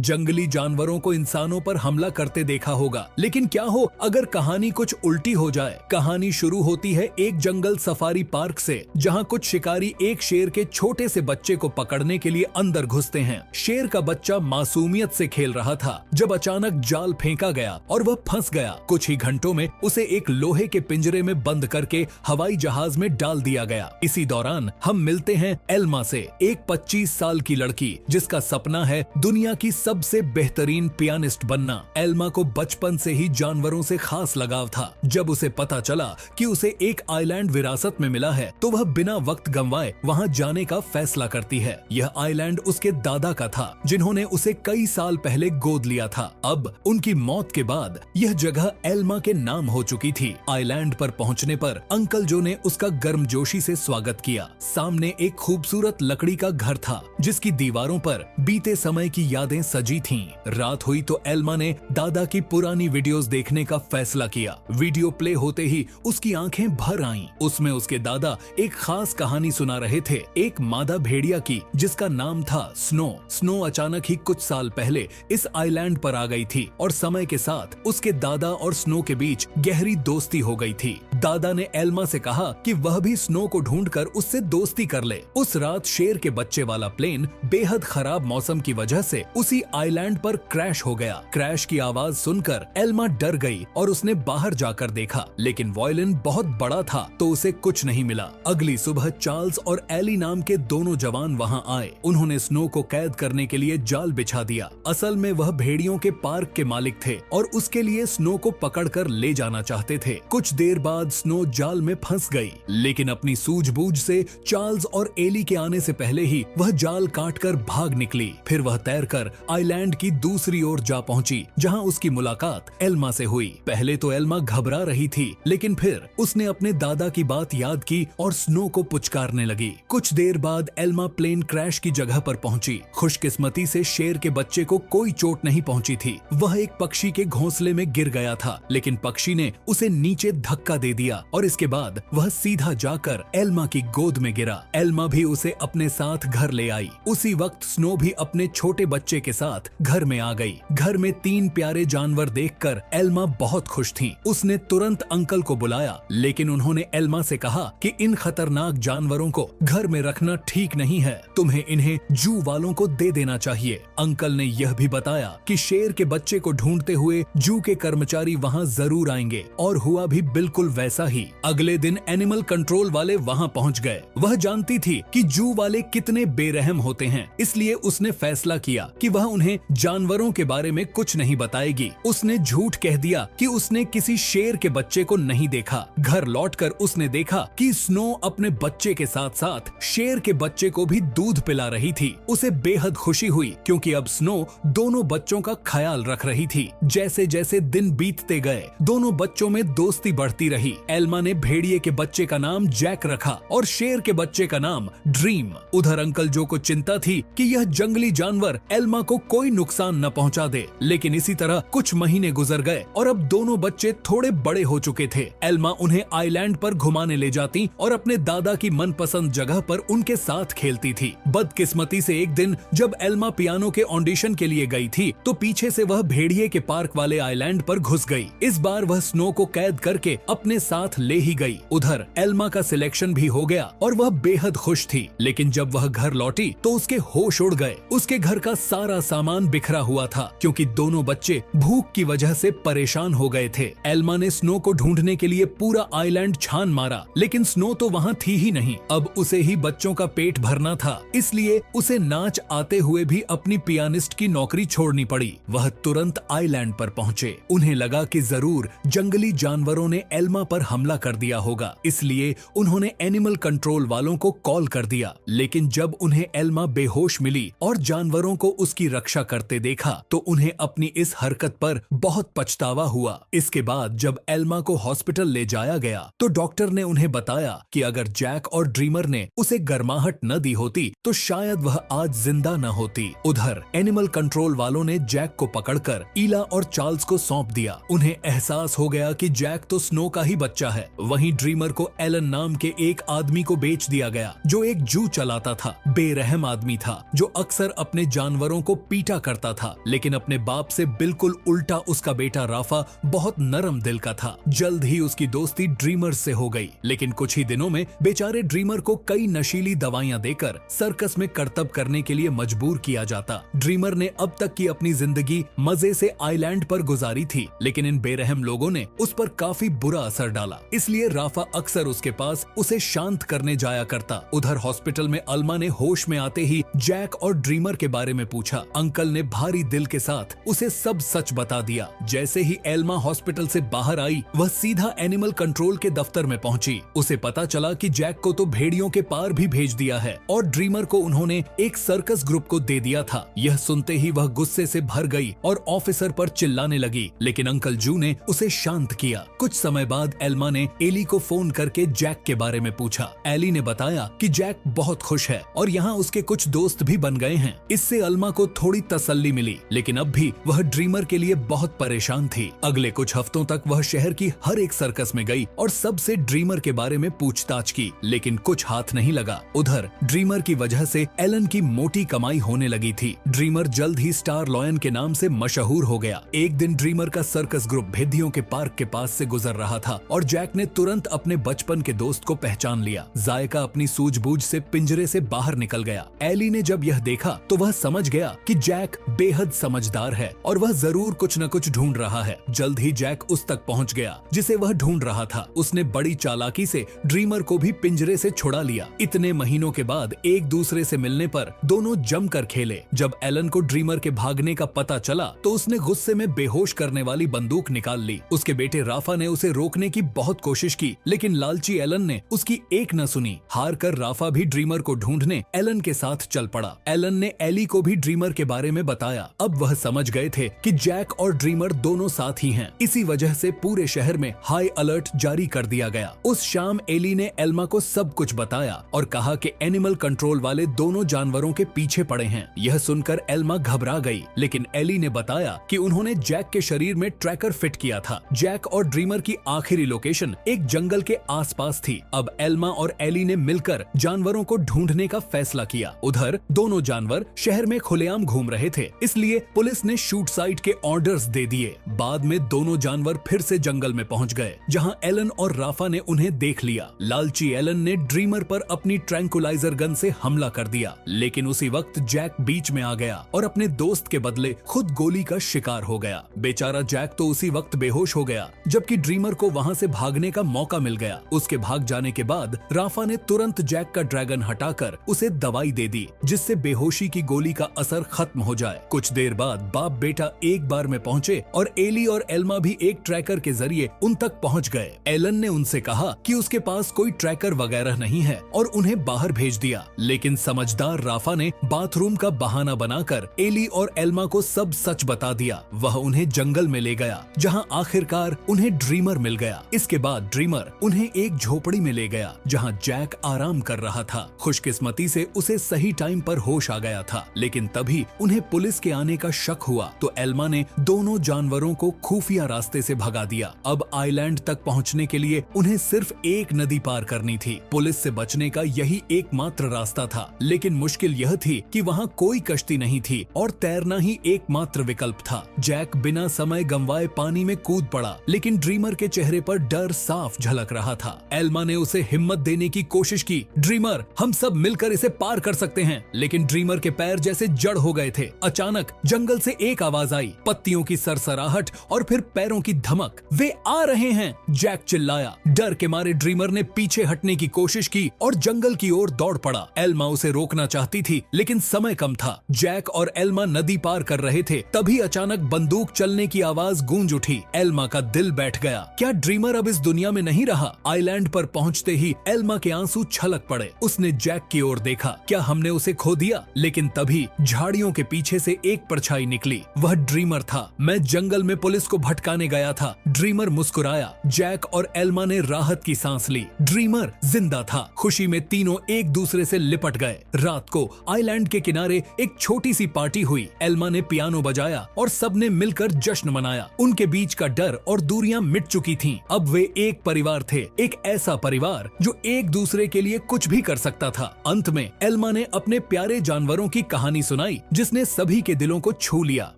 जंगली जानवरों को इंसानों पर हमला करते देखा होगा, लेकिन क्या हो अगर कहानी कुछ उल्टी हो जाए। कहानी शुरू होती है एक जंगल सफारी पार्क से, जहां कुछ शिकारी एक शेर के छोटे से बच्चे को पकड़ने के लिए अंदर घुसते हैं। शेर का बच्चा मासूमियत से खेल रहा था जब अचानक जाल फेंका गया और वह फंस गया। कुछ ही घंटों में उसे एक लोहे के पिंजरे में बंद करके हवाई जहाज में डाल दिया गया। इसी दौरान हम मिलते हैं एल्मा से, एक 25 साल की लड़की जिसका सपना है दुनिया की सबसे बेहतरीन पियानिस्ट बनना। एल्मा को बचपन से ही जानवरों से खास लगाव था। जब उसे पता चला कि उसे एक आइलैंड विरासत में मिला है तो वह बिना वक्त गंवाए वहां जाने का फैसला करती है। यह आइलैंड उसके दादा का था, जिन्होंने उसे कई साल पहले गोद लिया था। अब उनकी मौत के बाद यह जगह एल्मा के नाम हो चुकी थी। आइलैंड पर पहुंचने पर अंकल जो ने उसका गर्मजोशी से स्वागत किया। सामने एक खूबसूरत लकड़ी का घर था जिसकी दीवारों पर बीते समय की यादें सजी थीं। रात हुई तो एल्मा ने दादा की पुरानी वीडियोस देखने का फैसला किया। वीडियो प्ले होते ही उसकी आंखें भर आईं। उसमें उसके दादा एक खास कहानी सुना रहे थे, एक मादा भेड़िया की जिसका नाम था स्नो। स्नो अचानक ही कुछ साल पहले इस आइलैंड पर आ गई थी और समय के साथ उसके दादा और स्नो के बीच गहरी दोस्ती हो गई थी। दादा ने एल्मा से कहा कि वह भी स्नो को ढूंढकर उससे दोस्ती कर ले। उस रात शेर के बच्चे वाला प्लेन बेहद खराब मौसम की वजह से उसी आइलैंड पर क्रैश हो गया। क्रैश की आवाज सुनकर एल्मा डर गई और उसने बाहर जाकर देखा, लेकिन वायलिन बहुत बड़ा था तो उसे कुछ नहीं मिला। अगली सुबह चार्ल्स और एली नाम के दोनों जवान वहां आए। उन्होंने स्नो को कैद करने के लिए जाल बिछा दिया। असल में वह भेड़ियों के पार्क के मालिक थे और उसके लिए स्नो को पकड़कर ले जाना चाहते थे। कुछ देर बाद स्नो जाल में फंस गई, लेकिन अपनी सूझबूझ से चार्ल्स और एली के आने से पहले ही वह जाल काटकर भाग निकली। फिर वह तैरकर आइलैंड की दूसरी ओर जा पहुंची, जहां उसकी मुलाकात एल्मा से हुई। पहले तो एल्मा घबरा रही थी, लेकिन फिर उसने अपने दादा की बात याद की और स्नो को पुचकारने लगी। कुछ देर बाद एल्मा प्लेन क्रैश की जगह पर पहुंची। खुशकिस्मती से शेर के बच्चे को कोई चोट नहीं पहुंची थी। वह एक पक्षी के घोंसले में गिर गया था, लेकिन पक्षी ने उसे नीचे धक्का दे दिया और इसके बाद वह सीधा जाकर एल्मा की गोद में गिरा। एल्मा भी उसे अपने साथ घर ले आई। उसी वक्त स्नो भी अपने छोटे बच्चे के साथ घर में आ गई। घर में 3 प्यारे जानवर देखकर एल्मा बहुत खुश थी। उसने तुरंत अंकल को बुलाया, लेकिन उन्होंने एल्मा से कहा कि इन खतरनाक जानवरों को घर में रखना ठीक नहीं है, तुम्हें इन्हें जू वालों को दे देना चाहिए। अंकल ने यह भी बताया कि शेर के बच्चे को ढूंढते हुए जू के कर्मचारी वहां जरूर आएंगे, और हुआ भी बिल्कुल वैसा ही। अगले दिन एनिमल कंट्रोल वाले वहां पहुंच गए। वह जानती थी कि जू वाले कितने बेरहम होते हैं, इसलिए उसने फैसला किया कि वह उन्हें जानवरों के बारे में कुछ नहीं बताएगी। उसने झूठ कह दिया कि उसने किसी शेर के बच्चे को नहीं देखा। घर लौटकर उसने देखा कि स्नो अपने बच्चे के साथ साथ शेर के बच्चे को भी दूध पिला रही थी। उसे बेहद खुशी हुई क्योंकि अब स्नो दोनों बच्चों का ख्याल रख रही थी। जैसे जैसे दिन बीतते गए, दोनों बच्चों में दोस्ती बढ़ती रही। एल्मा ने भेड़िए के बच्चे का नाम जैक रखा और शेर के बच्चे का नाम ड्रीम। उधर अंकल जो को चिंता थी कि यह जंगली जानवर एल्मा को कोई नुकसान न पहुंचा दे, लेकिन इसी तरह कुछ महीने गुजर गए और अब दोनों बच्चे थोड़े बड़े हो चुके थे। एल्मा उन्हें आइलैंड पर घुमाने ले जाती और अपने दादा की मनपसंद जगह पर उनके साथ खेलती थी। बदकिस्मती से एक दिन जब एल्मा पियानो के ऑडिशन के लिए गई थी तो पीछे से वह भेड़िए के पार्क वाले आइलैंड पर घुस गई। इस बार वह स्नो को कैद करके अपने साथ ले ही गई। उधर एल्मा का सिलेक्शन भी हो गया और वह बेहद खुश थी, लेकिन जब वह घर लौटी तो उसके होश उड़ गए। उसके घर का सारा सामान बिखरा हुआ था क्योंकि दोनों बच्चे भूख की वजह से परेशान हो गए थे। एल्मा ने स्नो को ढूंढने के लिए पूरा आइलैंड छान मारा, लेकिन स्नो तो वहाँ थी ही नहीं। अब उसे ही बच्चों का पेट भरना था, इसलिए उसे नाच आते हुए भी अपनी पियानिस्ट की नौकरी छोड़नी पड़ी। वह तुरंत आइलैंड पर पहुँचे। उन्हें लगा कि जरूर जंगली जानवरों ने एल्मा पर हमला कर दिया होगा, इसलिए उन्होंने एनिमल कंट्रोल वालों को कॉल कर दिया। लेकिन जब उन्हें एल्मा बेहोश मिली और जानवरों को उसकी रक्षा करते देखा तो उन्हें अपनी इस हरकत पर बहुत पछतावा हुआ। इसके बाद जब एल्मा को हॉस्पिटल ले जाया गया तो डॉक्टर ने उन्हें बताया कि अगर जैक और ड्रीमर ने उसे गर्माहट न दी होती तो शायद वह आज जिंदा न होती। उधर एनिमल कंट्रोल वालों ने जैक को पकड़कर ईला और चार्ल्स को सौंप दिया। उन्हें एहसास हो गया कि जैक तो स्नो का ही बच्चा है। वहीं ड्रीमर को एलन नाम के एक आदमी को बेच दिया गया जो एक जू चलाता था। बेरहम आदमी था जो अक्सर अपने जानवरों को पीटा करता था, लेकिन अपने बाप से बिल्कुल उल्टा उसका बेटा राफा बहुत नरम दिल का था। जल्द ही उसकी दोस्ती ड्रीमर से हो गई, लेकिन कुछ ही दिनों में बेचारे ड्रीमर को कई नशीली दवाइयां देकर सर्कस में करतब करने के लिए मजबूर किया जाता। ड्रीमर ने अब तक की अपनी जिंदगी मजे से आइलैंड पर गुजारी थी, लेकिन इन बेरहम लोगों ने उस पर काफी बुरा असर डाला। इसलिए राफा अक्सर उसके पास उसे शांत करने जाया करता। उधर हॉस्पिटल में अल्मा ने होश में आते ही जैक और ड्रीमर के बारे में पूछा। अंकल ने भारी दिल के साथ उसे सब सच बता दिया। जैसे ही एल्मा हॉस्पिटल से बाहर आई, वह सीधा एनिमल कंट्रोल के दफ्तर में पहुंची। उसे पता चला कि जैक को तो भेड़ियों के पार भी भेज दिया है और ड्रीमर को उन्होंने एक सर्कस ग्रुप को दे दिया था। यह सुनते ही वह गुस्से से भर गई और ऑफिसर पर चिल्लाने लगी, लेकिन अंकल जू ने उसे शांत किया। कुछ समय बाद एल्मा ने एली को फोन करके जैक के बारे में पूछा। एली ने बताया कि जैक बहुत खुश है और यहाँ उसके कुछ दोस्त भी बन गए हैं। इससे अल्मा को थोड़ी तसल्ली मिली, लेकिन अब भी वह ड्रीमर के लिए बहुत परेशान थी। अगले कुछ हफ्तों तक वह शहर की हर एक सर्कस में गई और सबसे ड्रीमर के बारे में पूछताछ की, लेकिन कुछ हाथ नहीं लगा। उधर ड्रीमर की वजह से एलन की मोटी कमाई होने लगी थी। ड्रीमर जल्द ही स्टार लॉयन के नाम से मशहूर हो गया। एक दिन ड्रीमर का सर्कस ग्रुप भेदियों के पार्क के पास से गुजर रहा था और जैक ने तुरंत अपने बचपन के दोस्त को पहचान लिया। जायका अपनी सूझबूझ से पिंजरे से बाहर निकल गया। एली ने जब यह देखा तो वह समझ गया कि जैक बेहद समझदार है और वह जरूर कुछ न कुछ ढूंढ रहा है। जल्द ही जैक उस तक पहुंच गया जिसे वह ढूंढ रहा था। उसने बड़ी चालाकी से ड्रीमर को भी पिंजरे से छुड़ा लिया। इतने महीनों के बाद एक दूसरे से मिलने पर दोनों जमकर खेले। जब एलन को ड्रीमर के भागने का पता चला तो उसने गुस्से में बेहोश करने वाली बंदूक निकाल ली। उसके बेटे राफा ने उसे रोकने की बहुत कोशिश की, लेकिन लालची एलन ने उसकी एक न सुनी। हार कर राफा भी ड्रीमर को ढूंढने एलन के साथ चल पड़ा। एलन ने एली को भी ड्रीमर के बारे में बताया। अब वह समझ गए थे कि जैक और ड्रीमर दोनों साथ ही हैं। इसी वजह से पूरे शहर में हाई अलर्ट जारी कर दिया गया। उस शाम एली ने एल्मा को सब कुछ बताया और कहा कि एनिमल कंट्रोल वाले दोनों जानवरों के पीछे पड़े हैं। यह सुनकर एल्मा घबरा गई, लेकिन एली ने बताया कि उन्होंने जैक के शरीर में ट्रैकर फिट किया था। जैक और ड्रीमर की आखिरी लोकेशन एक जंगल के आसपास थी। अब एल्मा और एली ने मिलकर जानवरों को ढूंढने का फैसला किया। उधर दोनों जानवर शहर में खुलेआम घूम रहे थे, इसलिए पुलिस ने शूट साइट के ऑर्डर्स दे दिए। बाद में दोनों जानवर फिर से जंगल में पहुंच गए, जहां एलन और राफा ने उन्हें देख लिया। लालची एलन ने ड्रीमर पर अपनी ट्रैंकुलाइजर गन से हमला कर दिया, लेकिन उसी वक्त जैक बीच में आ गया और अपने दोस्त के बदले खुद गोली का शिकार हो गया। बेचारा जैक तो उसी वक्त बेहोश हो गया, जबकि ड्रीमर को वहां से भागने का मौका मिल गया। उसके भाग जाने के बाद राफा ने तुरंत जैक का ड्रैगन हटाकर उसे दवाई दे दी, जिससे बेहोशी की गोली का असर खत्म हो जाए। कुछ देर बाद बाप बेटा एक बार में पहुंचे और एली और एल्मा भी एक ट्रैकर के जरिए उन तक पहुंच गए। एलन ने उनसे कहा कि उसके पास कोई ट्रैकर वगैरह नहीं है और उन्हें बाहर भेज दिया, लेकिन समझदार राफा ने बाथरूम का बहाना बनाकर एली और एल्मा को सब सच बता दिया। वह उन्हें जंगल में ले गया, जहां आखिरकार उन्हें ड्रीमर मिल गया। इसके बाद ड्रीमर उन्हें एक झोपड़ी में ले गया, जहां जैक आराम कर रहा था। खुशकिस्मती से उसे सही टाइम पर होश आ गया था, लेकिन तभी उन्हें पुलिस के आने का शक हुआ तो एल्मा ने दोनों जानवरों को खुफिया रास्ते से भगा दिया। अब आइलैंड तक पहुंचने के लिए उन्हें सिर्फ एक नदी पार करनी थी। पुलिस से बचने का यही एकमात्र रास्ता था, लेकिन मुश्किल यह थी कि वहां कोई कश्ती नहीं थी और तैरना ही एकमात्र विकल्प था। जैक बिना समय गंवाए पानी में कूद पड़ा, लेकिन ड्रीमर के चेहरे पर डर साफ झलक रहा था। एल्मा ने उसे हिम्मत देने की कोशिश की। ड्रीमर, हम सब मिलकर इसे पार कर सकते हैं। लेकिन ड्रीमर के पैर जैसे जड़ हो गए थे। अचानक जंगल से एक आवाज आई, पत्तियों की सरसराहट और फिर पैरों की धमक। वे आ रहे हैं, जैक चिल्लाया। डर के मारे ड्रीमर ने पीछे हटने की कोशिश की और जंगल की ओर दौड़ पड़ा। एल्मा उसे रोकना चाहती थी, लेकिन समय कम था। जैक और एल्मा नदी पार कर रहे थे, तभी अचानक बंदूक चलने की आवाज गूंज उठी। एल्मा का दिल बैठ गया। क्या ड्रीमर अब इस दुनिया में नहीं रहा? आइलैंड पर पहुंचते ही एल्मा के आंसू छलक पड़े। उसने जैक की ओर देखा। क्या हमने उसे खो दिया? लेकिन तभी झाड़ियों के पीछे से एक परछाई निकली। वह ड्रीमर था। मैं जंगल में पुलिस को भटकाने गया था। ड्रीमर मुस्कुराया। जैक और एल्मा ने राहत की सांस ली। ड्रीमर जिंदा था। खुशी में तीनों एक दूसरे से लिपट गए। रात को आइलैंड के किनारे एक छोटी सी पार्टी हुई। एल्मा ने पियानो बजाया और सबने मिलकर जश्न मनाया। उनके बीच का डर और दूरियां मिट चुकी थीं। अब वे एक परिवार थे, एक ऐसा परिवार जो एक दूसरे के लिए कुछ भी कर सकता था। अंत में एल्मा ने अपने प्यारे जानवरों की कहानी सुनाई, जिसने सभी के दिलों को छू लिया।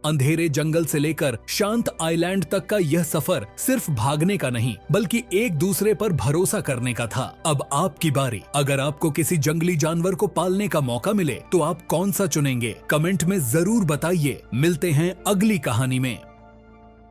अंधेरे जंगल से लेकर शांत आइलैंड तक का यह सफर सिर्फ भागने का नहीं बल्कि एक दूसरे पर भरोसा करने का था। अब आपकी बारी। अगर आपको किसी जंगली जानवर को पालने का मौका मिले तो आप कौन सा चुनेंगे? कमेंट में जरूर बताइए। मिलते हैं अगली कहानी में।